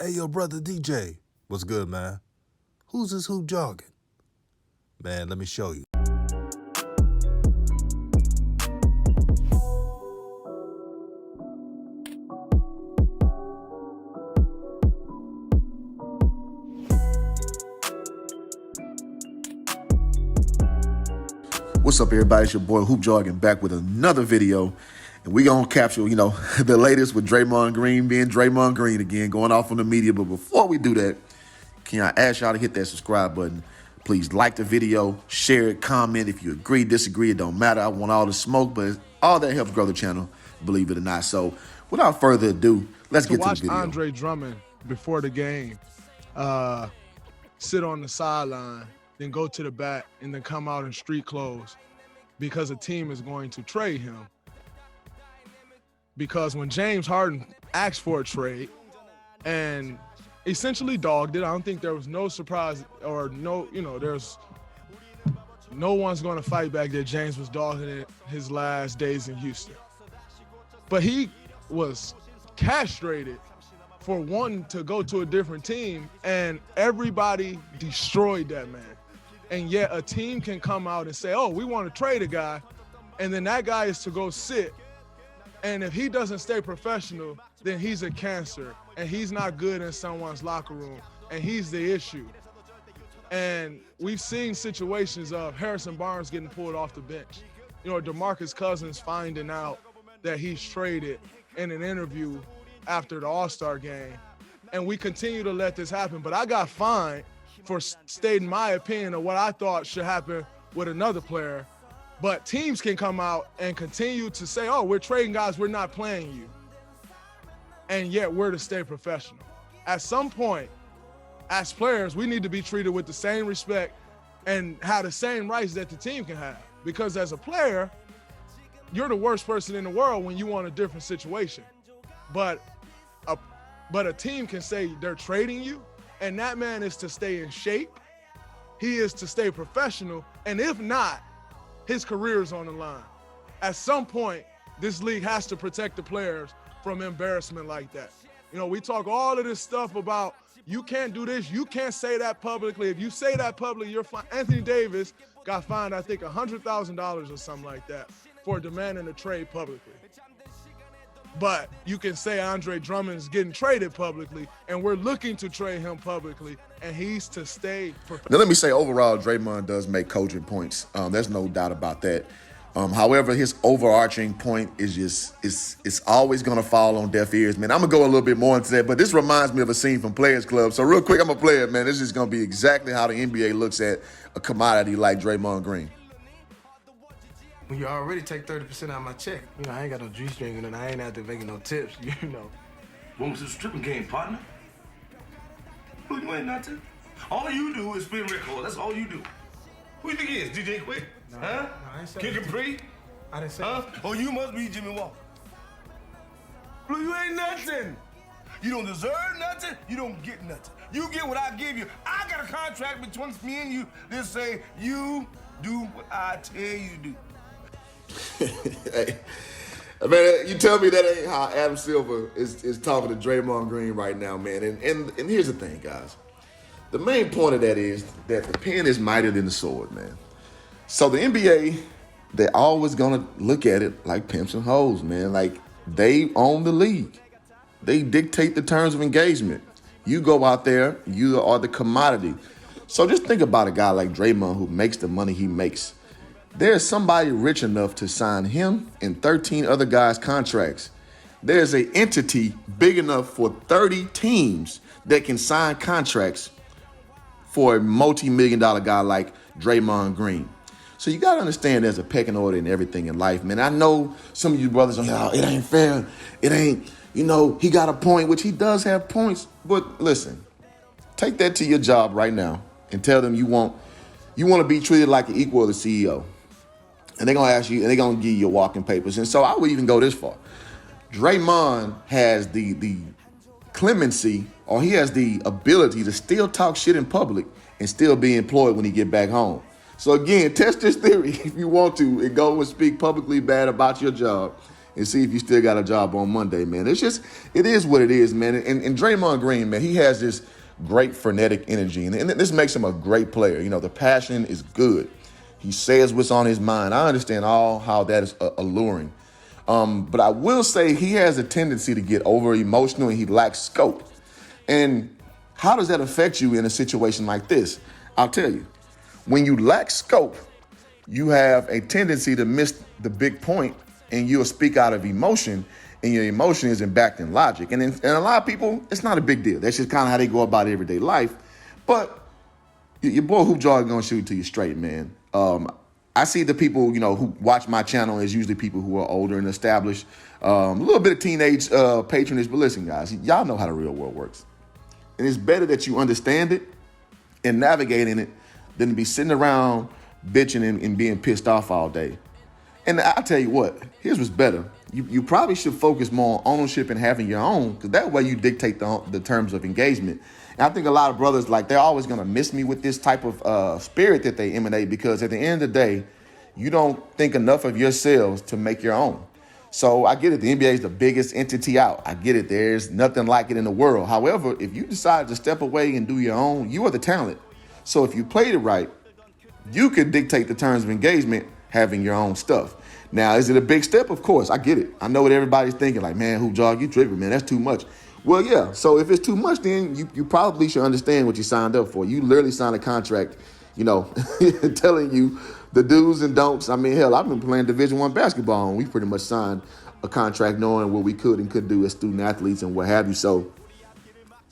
Hey, yo, brother DJ. What's good, man? Who's this hoop jogging? Man, let me show you. What's up, everybody? It's your boy Hoop Jogging back with another video. And we gonna capture, the latest with Draymond Green being Draymond Green again, going off on the media. But before we do that, can I ask y'all to hit that subscribe button? Please like the video, share it, comment. If you agree, disagree, it don't matter. I want all the smoke, but all that helps grow the channel, believe it or not. So without further ado, let's get to the video. Andre Drummond before the game sit on the sideline, then go to the back, and then come out in street clothes because a team is going to trade him. Because when James Harden asked for a trade and essentially dogged it, I don't think there was no surprise or there's no one's going to fight back that James was dogging it his last days in Houston. But he was castrated for wanting to go to a different team, and everybody destroyed that man. And yet a team can come out and say, oh, we want to trade a guy, and then that guy is to go sit. And if he doesn't stay professional, then he's a cancer, and he's not good in someone's locker room, and he's the issue. And we've seen situations of Harrison Barnes getting pulled off the bench. DeMarcus Cousins finding out that he's traded in an interview after the All-Star game. And we continue to let this happen. But I got fined for stating my opinion of what I thought should happen with another player. But teams can come out and continue to say, oh, we're trading guys, we're not playing you. And yet we're to stay professional. At some point, as players, we need to be treated with the same respect and have the same rights that the team can have. Because as a player, you're the worst person in the world when you want a different situation. But a team can say they're trading you, and that man is to stay in shape. He is to stay professional. And if not, his career is on the line. At some point, this league has to protect the players from embarrassment like that. We talk all of this stuff about you can't do this, you can't say that publicly. If you say that publicly, you're fine. Anthony Davis got fined, I think, $100,000 or something like that for demanding a trade publicly. But you can say Andre Drummond's getting traded publicly, and we're looking to trade him publicly, and he's to stay professional. Now, let me say, overall, Draymond does make coaching points. There's no doubt about that. However, his overarching point is it's always going to fall on deaf ears, man. I'm going to go a little bit more into that, but this reminds me of a scene from Players Club. So real quick, I'm a player, man. This is going to be exactly how the NBA looks at a commodity like Draymond Green. When you already take 30% out of my check, I ain't got no G-string and I ain't out there making no tips, What was this stripping game, partner? Who you ain't nothing? All you do is spin records. That's all you do. Who you think he is? DJ Quick? No, huh? No, I ain't say Kid that. Capri? I didn't say Huh? that. Oh, you must be Jimmy Walker. Blue, you ain't nothing. You don't deserve nothing. You don't get nothing. You get what I give you. I got a contract between me and you that say you do what I tell you to do. Hey, man, you tell me that ain't how Adam Silver is talking to Draymond Green right now, man. And here's the thing, guys. The main point of that is that the pen is mightier than the sword, man. So the NBA, they're always gonna look at it like pimps and hoes, man. Like, they own the league. They dictate the terms of engagement. You go out there, you are the commodity. So just think about a guy like Draymond who makes the money he makes. There's somebody rich enough to sign him and 13 other guys' contracts. There's an entity big enough for 30 teams that can sign contracts for a multi-million-dollar guy like Draymond Green. So you got to understand there's a pecking order in everything in life, man. I know some of you brothers are like, oh, it ain't fair. It ain't, he got a point, which he does have points. But listen, take that to your job right now and tell them you want to be treated like an equal of the CEO. And they're going to ask you, and they're going to give you your walking papers. And so I would even go this far. Draymond has the clemency, or he has the ability to still talk shit in public and still be employed when he get back home. So again, test this theory if you want to, and go and speak publicly bad about your job and see if you still got a job on Monday, man. It is what it is, man. And Draymond Green, man, he has this great frenetic energy, and this makes him a great player. You know, the passion is good. He says what's on his mind. I understand how that is alluring. But I will say he has a tendency to get over emotional, and he lacks scope. And how does that affect you in a situation like this? I'll tell you. When you lack scope, you have a tendency to miss the big point, and you'll speak out of emotion, and your emotion isn't backed in logic. And a lot of people, it's not a big deal. That's just kind of how they go about everyday life. But your boy Hoop Jog gonna shoot to you straight, man. I see the people, who watch my channel is usually people who are older and established. A little bit of teenage patronage, but listen, guys, y'all know how the real world works. And it's better that you understand it and navigate in it than to be sitting around bitching and being pissed off all day. And I tell you what, here's what's better. You probably should focus more on ownership and having your own, because that way you dictate the terms of engagement. And I think a lot of brothers, they're always going to miss me with this type of spirit that they emanate, because at the end of the day, you don't think enough of yourselves to make your own. So I get it. The NBA is the biggest entity out. I get it. There's nothing like it in the world. However, if you decide to step away and do your own, you are the talent. So if you played it right, you could dictate the terms of engagement having your own stuff. Now, is it a big step? Of course, I get it. I know what everybody's thinking, like, man, Hoop Jog, you tripping, man. That's too much. Well, yeah. So if it's too much, then you probably should understand what you signed up for. You literally signed a contract, telling you the do's and don'ts. I mean, hell, I've been playing Division I basketball, and we pretty much signed a contract knowing what we could and couldn't do as student athletes and what have you. So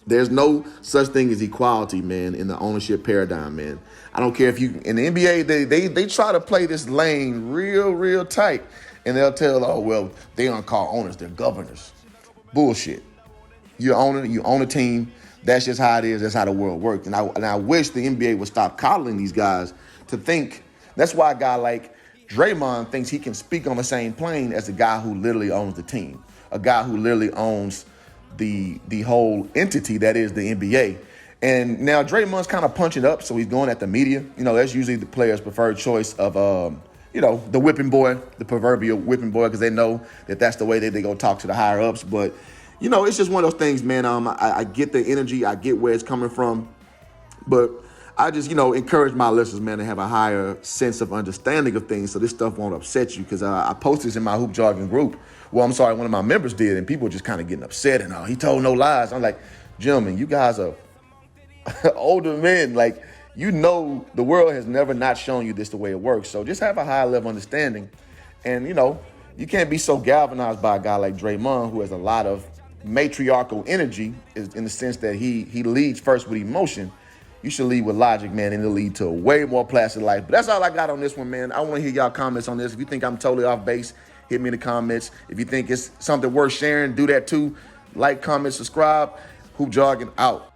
there's no such thing as equality, man, in the ownership paradigm, man. I don't care if you in the NBA, they try to play this lane real tight, and they'll tell, oh, well, they aren't called owners, they're governors. Bullshit. You own a team. That's just how it is. That's how the world works. And I wish the NBA would stop coddling these guys to think. That's why a guy like Draymond thinks he can speak on the same plane as a guy who literally owns the team, a guy who literally owns the whole entity that is the NBA. And now Draymond's kind of punching up, so he's going at the media. That's usually the player's preferred choice of, the whipping boy, the proverbial whipping boy, because they know that that's the way that they go talk to the higher ups. But, it's just one of those things, man. I get the energy. I get where it's coming from. But I just, encourage my listeners, man, to have a higher sense of understanding of things so this stuff won't upset you. Because I posted this in my Hoop Jogging group. Well, I'm sorry, one of my members did, and people were just kind of getting upset. And he told no lies. I'm like, gentlemen, you guys are older men. Like, the world has never not shown you this the way it works. So just have a high level understanding. And, you can't be so galvanized by a guy like Draymond, who has a lot of matriarchal energy in the sense that he leads first with emotion. You should lead with logic, man, and it'll lead to a way more placid life. But that's all I got on this one, man. I want to hear y'all comments on this. If you think I'm totally off base, hit me in the comments. If you think it's something worth sharing, do that too. Like, comment, subscribe. Hoop Jogging out.